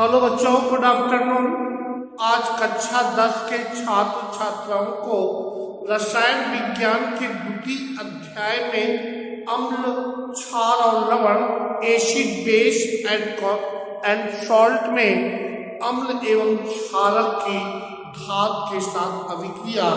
Hello बच्चों, good afternoon. आज कक्षा 10 के छात्र छात्राओं को रसायन विज्ञान के द्वितीय अध्याय में अम्ल, क्षार और लवण, एसिड, बेस एंड सॉल्ट में अम्ल एवं क्षारक की धात के साथ अभिक्रिया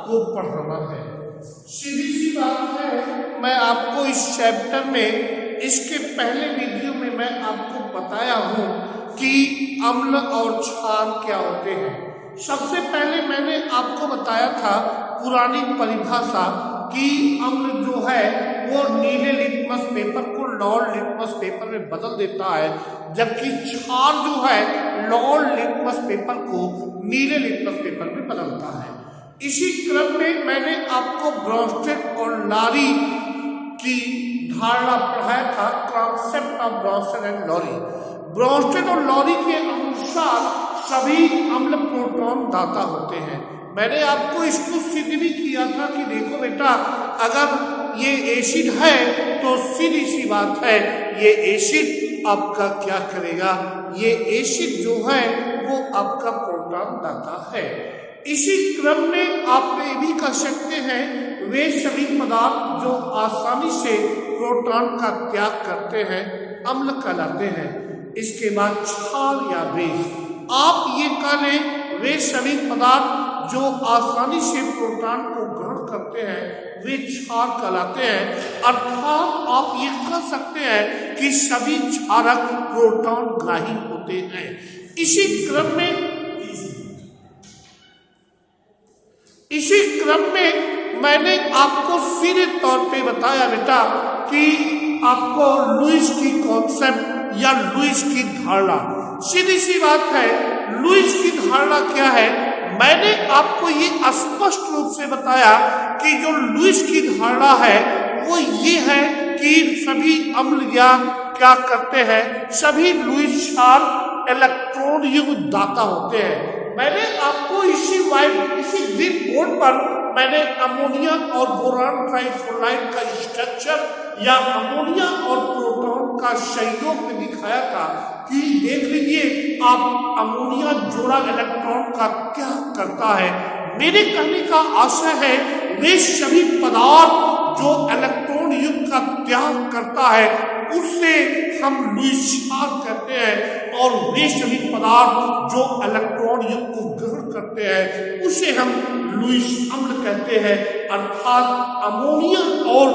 को पढ़ाना है। सीधी सी बात है, मैं आपको इस चैप्टर में इसके पहले वीडियो में मैं आपको बताया हूँ कि अम्ल और क्षार क्या होते हैं। सबसे पहले मैंने आपको बताया था पुरानी परिभाषा कि अम्ल जो है वो नीले लिटमस पेपर को लाल लिटमस पेपर में बदल देता है, जबकि क्षार जो है लाल लिटमस पेपर को नीले लिटमस पेपर में बदलता है। इसी क्रम में मैंने आपको ब्रॉन्स्टेड और लारी की धारणा पढ़ाया था, concept of Bronsted and Lowry. Bronsted और लॉरी के अनुसार सभी अम्ल प्रोटॉन दाता होते हैं। मैंने आपको इसको सिद्ध भी किया था कि देखो बेटा, अगर ये एसिड है तो सीधी सी बात है, ये एसिड आपका क्या करेगा, ये एसिड जो है वो आपका प्रोटॉन दाता है। इसी क्रम में आप ये भी कह सकते हैं वे सभी पदार्थ जो आसानी से प्रोटॉन का त्याग करते हैं अम्ल कहलाते हैं। इसके बाद क्षार या बेस, आप ये कह लें वे सभी पदार्थ जो आसानी से प्रोटॉन को ग्रहण करते हैं वे क्षार कहलाते हैं। अर्थात आप ये कह सकते हैं कि सभी क्षारक प्रोटॉन ग्राही होते हैं। इसी क्रम में मैंने आपको सीधे तौर पे बताया बेटा कि आपको लुईस की कॉन्सेप्ट या लुईस की धारणा, सीधी सी बात है लुईस की धारणा क्या है। मैंने आपको ये स्पष्ट रूप से बताया कि जो लुईस की धारणा है वो ये है कि सभी अम्ल या क्या करते हैं, सभी लुईस क्षार इलेक्ट्रॉन युक्त दाता होते हैं। मैंने आपको इसी ग्रीन बोर्ड पर मैंने अमोनिया और बोरान ट्राइफ्लोराइड का स्ट्रक्चर या अमोनिया और प्रोटॉन का संयोग में दिखाया था कि देख लीजिए आप अमोनिया जोड़ा इलेक्ट्रॉन का क्या करता है। मेरे कहने का आशय है वे सभी पदार्थ जो इलेक्ट्रॉन युक्त का त्याग करता है उससे हम लुईस क्षार कहते हैं, और वे सभी पदार्थ जो इलेक्ट्रॉन युक्त को ग्रहण करते हैं उसे हम लुईस अम्ल कहते हैं। अर्थात अमोनिया और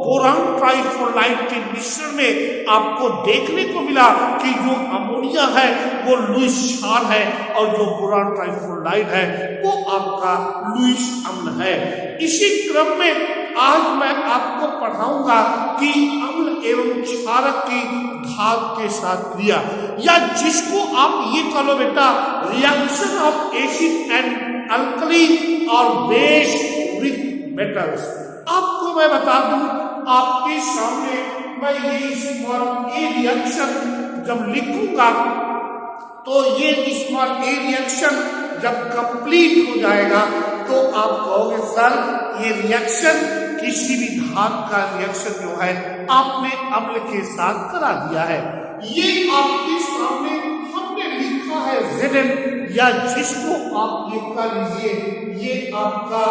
बोरान ट्राइफ्लोराइड के मिश्रण में आपको देखने को मिला कि जो अमोनिया है वो लुईस क्षार है और जो बोरान ट्राइफ्लोराइड है वो आपका लुईस अम्ल है। इसी क्रम में आज मैं आपको पढ़ाऊंगा कि अम्ल एवं क्षारक की धात के साथ क्रिया, या जिसको आप ये कह लो बेटा reaction of acid and alkali और बेस विद मेटल्स। आपको मैं बता दूं, आपके सामने मैं ये स्मॉल ए रिएक्शन जब लिखूंगा तो ये स्मॉल ए रिएक्शन जब कंप्लीट हो जाएगा तो आप कहोगे सर ये रिएक्शन किसी भी धात का रिएक्शन जो है आपने अम्ल के साथ करा दिया है। ये आपके सामने हमने लिखा है Zn, या जिसको आप ये कह लीजिए ये आपका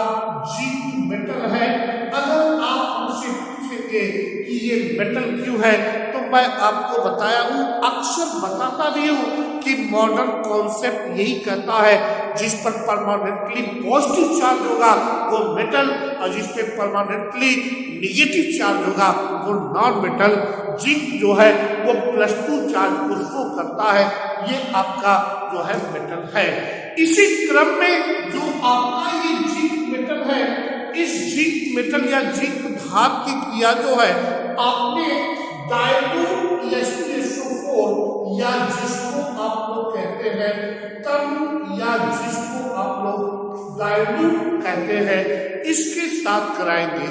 जिंक मेटल है। अगर आप हमसे पूछेंगे कि ये मेटल क्यों है तो मैं आपको बताया हूँ, अक्सर बताता भी हूँ कि मॉडर्न कॉन्सेप्ट यही कहता है जिस पर परमानेंटली पॉजिटिव चार्ज होगा वो मेटल, और जिस पे परमानेंटली निगेटिव चार्ज होगा वो नॉन मेटल। जिंक जो है वो +2 चार्ज को शो करता है, ये आपका जो है मेटल है। इसी क्रम में जो आपका ये जिंक मेटल है, इस जिंक मेटल या जिंक धात की क्रिया जो है आपने डाइल्यूट H2SO4 या जिसको आप लोग कहते हैं तम, या जिसको आप लोग डाइल्यूट कहते हैं, इसके साथ कराएंगे।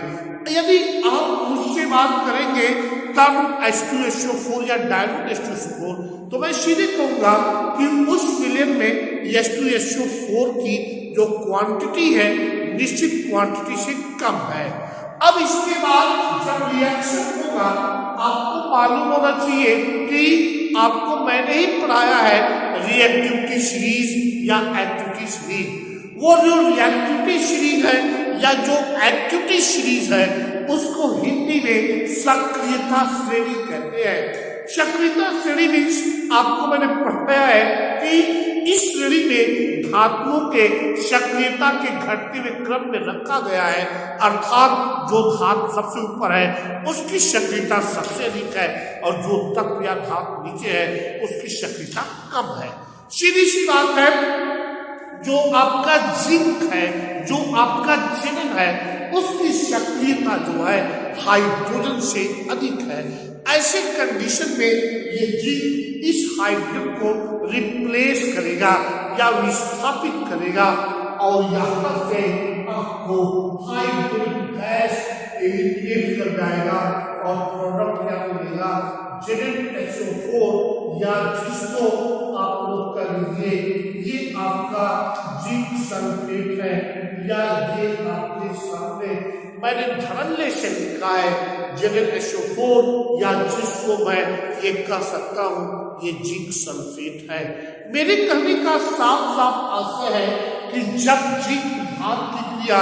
यदि आप मुझसे बात करेंगे तम H2SO4 या डाइल्यूट H2SO4 तो मैं सीधे कहूंगा कि उस विलेन में H2SO4 की जो क्वांटिटी है निश्चित क्वांटिटी से कम है। अब इसके बाद जब रिएक्शन होगा आपको मालूम होना चाहिए कि आपको मैंने ही पढ़ाया है रिएक्टिविटी सीरीज या एक्टिविटी सीरीज। वो जो रिएक्टिविटी सीरीज है या जो एक्टिविटी सीरीज है उसको हिंदी में सक्रियता श्रेणी कहते हैं। सक्रियता श्रेणी में आपको मैंने पढ़ाया है कि इस श्रेणी में धातुओं के सक्रियता के घटते हुए क्रम में रखा गया है, अर्थात जो धातु सबसे ऊपर है उसकी सक्रियता सबसे अधिक है और जो तत्व या धातु नीचे है उसकी सक्रियता कम है। सीधी सी बात है, जो आपका जिंक है, जो आपका जिनेन है, उसकी सक्रियता जो है हाइड्रोजन से अधिक है। ऐसे कंडीशन में ये जिंक इस हाइड्रोजन को रिप्लेस करेगा या विस्थापित करेगा और यहाँ से आपको हाइड्रोजन गैस एलिमिनेट कर जाएगा और प्रोडक्ट क्या मिलेगा, ZnSO4, या जिसको आप लोग कर लीजिए ये आपका जिंक सल्फेट है, या ये आपके सामने मैंने धड़ल्ले से लिखा है ZnSO4, या जिसको मैं ये कह सकता हूँ ये जिंक सल्फेट है। मेरे कहने का साफ साफ आशय है कि जब जिंक धातु की क्रिया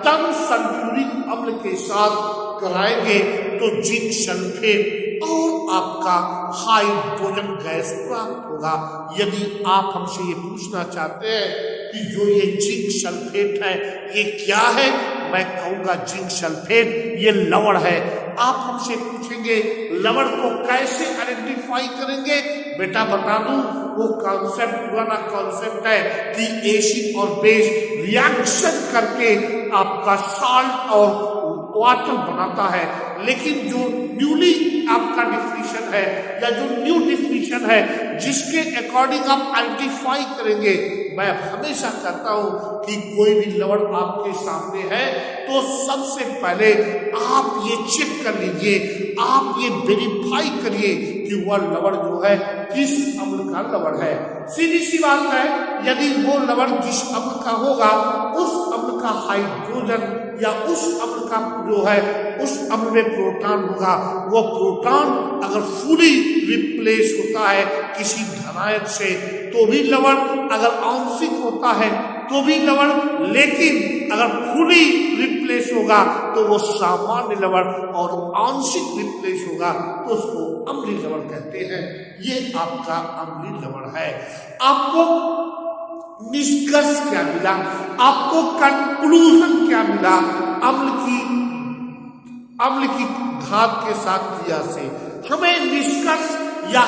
टन सल्फ्यूरिक अम्ल के साथ कराएंगे तो जिंक सल्फेट और आपका हाइड्रोजन गैस प्राप्त होगा। यदि आप हमसे ये पूछना चाहते हैं कि जो ये जिंक सल्फेट है ये क्या है, मैं कहूँगा जिंक सल्फेट ये लवण है। आप हमसे पूछेंगे लवण को कैसे आइडेंटिफाई करेंगे, बेटा बता दूं, वो कॉन्सेप्ट पुराना कॉन्सेप्ट है कि एसिड और बेस रिएक्शन करके आपका साल्ट और वाटर बनाता है, लेकिन जो न्यूली आपका डिफिनीशन है या जो न्यू डिफिनीशन है जिसके अकॉर्डिंग आप आइडेंटिफाई करेंगे, मैं हमेशा कहता हूं कि कोई भी लवण आपके सामने है तो सबसे पहले आप ये चेक कर लीजिए, आप ये वेरीफाई करिए कि वह लवण जो है किस अम्ल का लवण है। सीधी सी बात है, यदि वो लवण जिस अम्ल का होगा उस अम्ल का हाइड्रोजन या उस अम्ल का जो है उस अम्ल में प्रोटॉन होगा, वो प्रोटॉन अगर फुली रिप्लेस होता है किसी धनायक से तो भी लवण, अगर आंशिक होता है तो भी लवण, लेकिन अगर फुली रिप्लेस होगा तो वो सामान्य लवण और आंशिक रिप्लेस होगा तो उसको अम्लीय लवण कहते हैं। ये आपका अम्लीय लवण है। आपको निष्कर्ष क्या मिला, आपको कंक्लूजन क्या मिला अम्ल की धातु के साथ क्रिया से? हमें निष्कर्ष या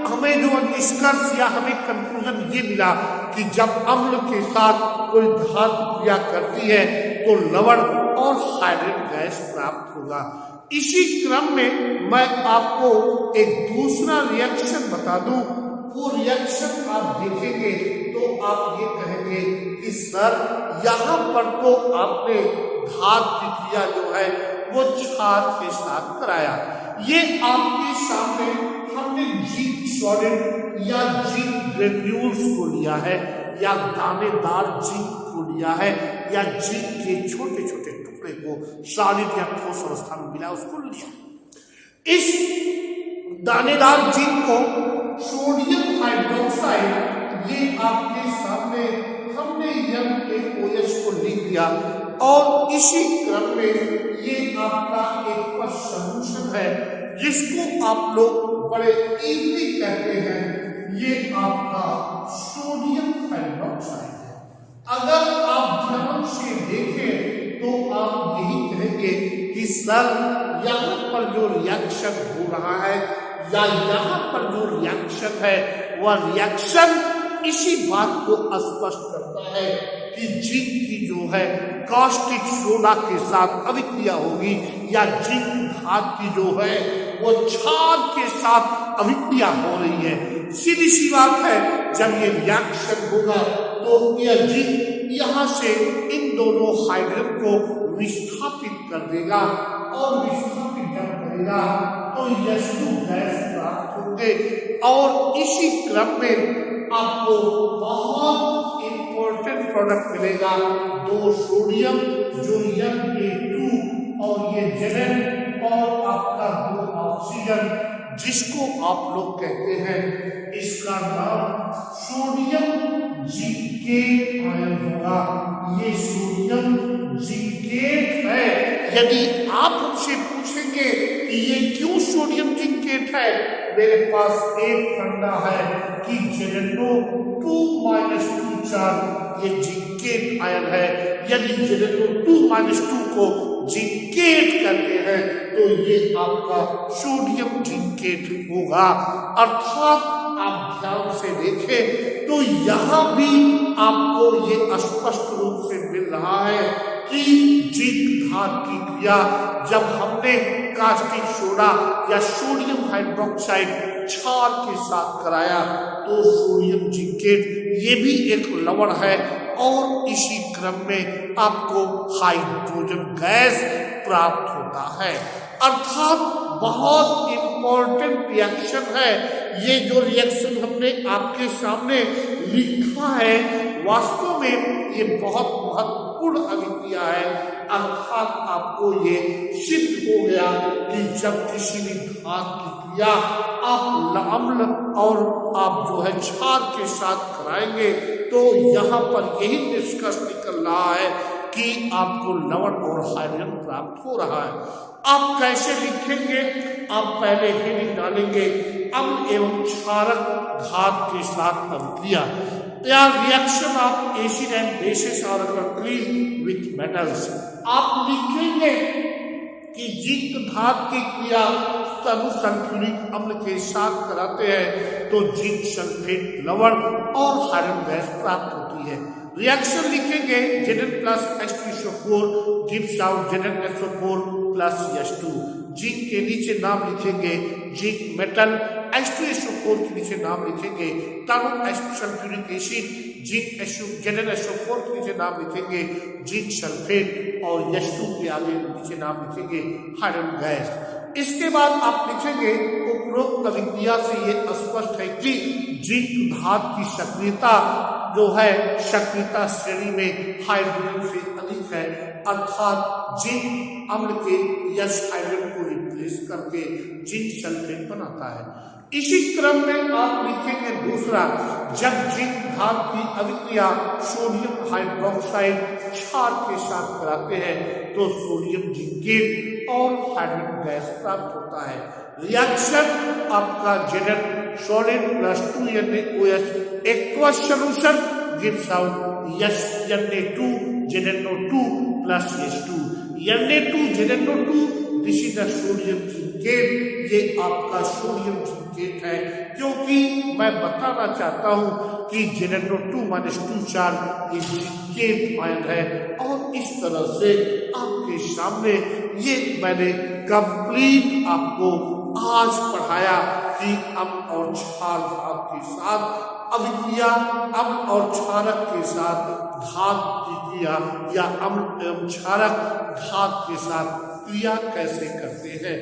हमें जो निष्कर्ष या हमें कंक्लूजन ये मिला कि जब अम्ल के साथ कोई धातु क्रिया करती है तो लवण और हाइड्रोजन गैस प्राप्त होगा। इसी क्रम में मैं आपको एक दूसरा रिएक्शन बता दूं, वो रिएक्शन आप देखेंगे तो आप ये कहेंगे कि सर यहाँ पर तो आपने धातु की क्रिया जो है वो क्षार के साथ कराया। ये आपके सामने हमने जिंक सॉलिड या जिंक ग्रेन्यूल्स को लिया है, या दानेदार जिंक को लिया है, या जिंक के छोटे छोटे टुकड़े को सॉलिड या ठोस अवस्था में मिला उसको लिया। इस दानेदार जिंक को सोडियम हाइड्रोक्साइड ये आपके सामने हमने NaOH को लिख दिया और इसी क्रम में ये आपका एक सॉल्यूशन है जिसको आप लोग बड़े इजीली कहते हैं, ये आपका सोडियम हाइड्रोक्साइड है। अगर आप ध्यान से देखें तो आप यही कहेंगे कि सर यहाँ पर जो रिएक्शन हो रहा है या यहाँ पर जो रिएक्शन है वह रिएक्शन इसी बात को स्पष्ट करता है कि जिंक की जो है कास्टिक सोडा के साथ अभिक्रिया होगी, या जिंक धातु की जो है वो क्षार के साथ अभिक्रिया हो रही है। सीधी सी बात है, जब ये रिएक्शन होगा तो यह जिंक यहाँ से इन दोनों हाइड्रोजन को विस्थापित कर देगा और विस्थापित जब करेगा तो H2 गैस प्राप्त होंगे और इसी क्रम में आपको बहुत इंपॉर्टेंट प्रोडक्ट मिलेगा, 2 सोडियम जो Na2 और ये Zn और आपका 2 ऑक्सीजन जिसको आप लोग कहते हैं, इसका नाम सोडियम जिंकेट आयन होगा। ये सोडियम जिंकेट है। यदि आप हमसे पूछेंगे कि ये क्यों सोडियम जिंकेट है, मेरे पास एक फंडा है कि ZnO2 चार्ज ये जिंकेट आयन है। यदि ZnO2 को जिंकेट करते हैं तो ये आपका सोडियम जिंकेट होगा। अर्थात आप ध्यान से देखें तो यहाँ भी आपको ये स्पष्ट रूप से मिल रहा है कि जिंक धात की क्रिया जब हमने कास्टिक सोडा या सोडियम हाइड्रोक्साइड क्षार के साथ कराया तो सोडियम जिंकेट ये भी एक लवण है और इसी क्रम में आपको हाइड्रोजन गैस प्राप्त होता है। अर्थात बहुत इंपॉर्टेंट रिएक्शन है। ये जो रिएक्शन हमने आपके सामने लिखा है वास्तव में ये बहुत महत्वपूर्ण अभिक्रिया है। अर्थात आपको ये सिद्ध हो गया कि जब किसी भी धात की क्रिया आप अम्ल और आप जो है क्षार के साथ कराएंगे तो यहाँ पर यही निष्कर्ष निकल रहा है कि आपको लवण और हाइड्रोजन प्राप्त हो रहा है। आप कैसे लिखेंगे? आप पहले हेडिंग डालेंगे अम्ल एवं क्षारक धात के साथ अभिक्रिया या reaction of acid and bases are concrete with metals. आप लिखेंगे कि जिंक धात की क्रिया तनु सल्फ्यूरिक अम्ल के साथ कराते हैं तो जिंक सल्फेट लवण और हाइड्रोजन गैस प्राप्त होती है। रिएक्शन लिखेंगे Zn plus H2SO4 gives out ZnSO4 plus H2। Zinc के नीचे नाम लिखेंगे जिंक मेटल, H2SO4 के नीचे नाम लिखेंगे तनु सल्फ्यूरिक एसिड, जिंक ZnSO4 के नीचे नाम लिखेंगे जिंक सल्फेट और H2 के आगे नीचे नाम लिखेंगे हाइड्रोजन गैस। इसके बाद आप लिखेंगे उपरोक्त अभिक्रिया से ये स्पष्ट है कि जिंक धात की सक्रियता जो है सक्रियता श्रेणी में हाइड्रोजन से अधिक है। अर्थात जिंक अम्ल के यश हाइड्रोजन को रिप्लेस करके जिंक सल्फेट बनाता है। इसी क्रम में आप लिखेंगे दूसरा, जब जिंक धात की अभिक्रिया सोडियम हाइड्रोक्साइड क्षार के साथ कराते हैं तो सोडियम जिंकेट और हाइड्रोजन गैस प्राप्त होता है। रिएक्शन आपका Zn solid plus 2NaOH aqueous solution gives out Na2 ZnO2 plus H2। Na2 ZnO2 this is the sodium zincate. ये आपका सोडियम जिंकेट है क्योंकि मैं बताना चाहता हूँ कि ZnO2 चार्ज ये जिंकेट आयन है। और इस तरह से आपके सामने ये मैंने कंप्लीट आपको आज पढ़ाया कि अम्ल और क्षार धात के साथ अभिक्रिया, अम्ल और क्षारक के साथ धात की क्रिया या अम्ल एवं क्षारक धात के साथ क्रिया कैसे करते हैं।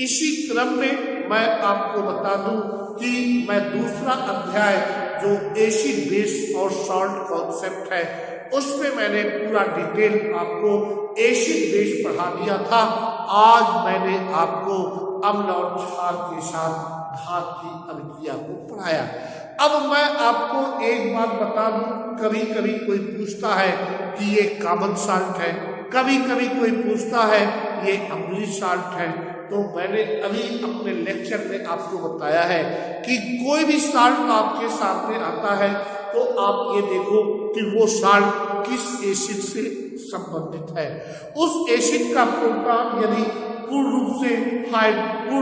इसी क्रम में मैं आपको बता दूं कि मैं दूसरा अध्याय जो एसिड बेस और सॉल्ट कॉन्सेप्ट है उसमें मैंने पूरा डिटेल आपको एसिड बेस पढ़ा दिया था। आज मैंने आपको अम्ल और क्षार के साथ धात की अभिक्रिया को पढ़ाया। अब मैं आपको एक बात बता दूं, कभी कभी कोई पूछता है कि ये कॉमन साल्ट है, कभी कभी कोई पूछता है ये अम्लीय साल्ट है। तो मैंने अभी अपने लेक्चर में आपको बताया है कि कोई भी साल्ट आपके सामने आता है तो आप ये देखो कि वो साल्ट किस एसिड से संबंधित है। उस एसिड का प्रोटॉन यदि पूर्ण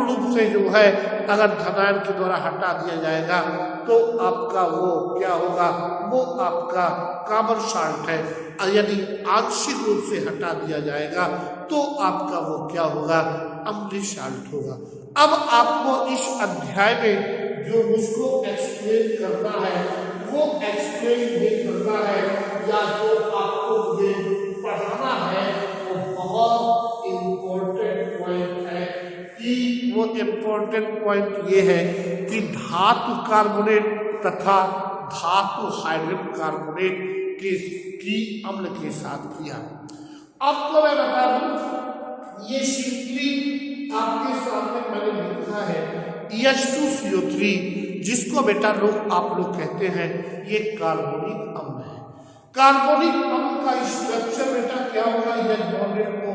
रूप से जो है अगर धनायन के द्वारा हटा दिया जाएगा तो आपका वो क्या होगा, वो आपका कॉमन साल्ट है। यदि आंशिक रूप से हटा दिया जाएगा तो आपका वो क्या होगा, अम्लीय साल्ट होगा। अब आपको इस अध्याय में जो मुझको एक्सप्लेन करना है वो एक्सप्लेन ये करना है या जो आपको मुझे पढ़ाना है वो बहुत इम्पोर्टेंट पॉइंट है। कि वो इम्पोर्टेंट पॉइंट ये है कि धातु कार्बोनेट तथा धातु हाइड्रोजन कार्बोनेट की अम्ल के साथ किया। आपको मैं बता दूं ये सिंपली आपके सामने मैंने लिखा है H2CO3, जिसको बेटा आप लोग कहते हैं ये कार्बोनिक अम्ल है। कार्बोनिक अम्ल का स्ट्रक्चर बेटा क्या होगा? H bonded O,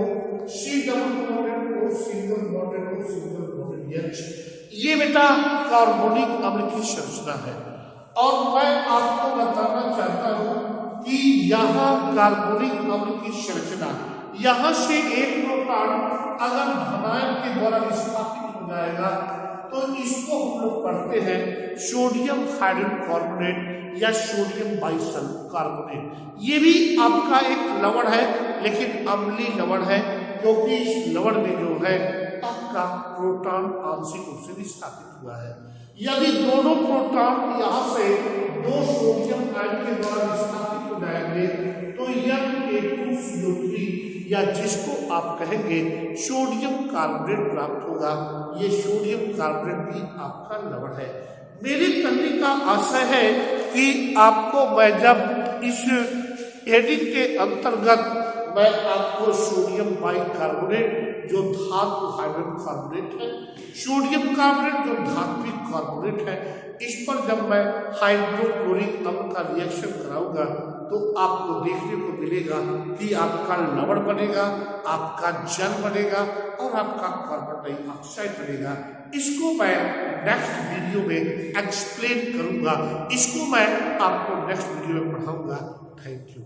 C double bonded O, single bonded O, single bonded H। ये बेटा कार्बोनिक अम्ल की संरचना है। और मैं आपको बताना चाहता हूं कि यहाँ कार्बोनिक अम्ल की संरचना, यहाँ से एक प्रोटॉन अगर धनायन के द्वारा विस्थापित हो जाएगा तो इसको हम लोग पढ़ते हैं सोडियम हाइड्रोकार्बोनेट या सोडियम बाइसल्फाइड। ये भी आपका एक लवण है, लेकिन अम्लीय लवण है, क्योंकि इस लवण में जो है आपका प्रोटॉन आंशिक रूप से विस्थापित हुआ है। यदि दोनों प्रोटॉन यहाँ से दो सोडियम आयन के द्वारा विस्थापित हो जाएंगे तो Na2CO3 या जिसको आप कहेंगे सोडियम कार्बोनेट प्राप्त होगा। ये सोडियम कार्बोनेट भी आपका लवण है। मेरे कहने का आशय है कि आपको मैं जब इस हेडिंग के अंतर्गत मैं आपको सोडियम बाइकार्बोनेट जो धातु हाइड्रोकार्बोनेट है, सोडियम कार्बोनेट जो धात्विक कार्बोनेट है, इस पर जब मैं हाइड्रोक्लोरिक अम्ल का रिएक्शन कराऊंगा तो आपको देखने को मिलेगा कि आपका लवण बनेगा, आपका जल बनेगा और आपका कार्बन डाइऑक्साइड बनेगा। इसको मैं नेक्स्ट वीडियो में एक्सप्लेन करूंगा, इसको मैं आपको नेक्स्ट वीडियो में पढ़ाऊंगा। Thank you.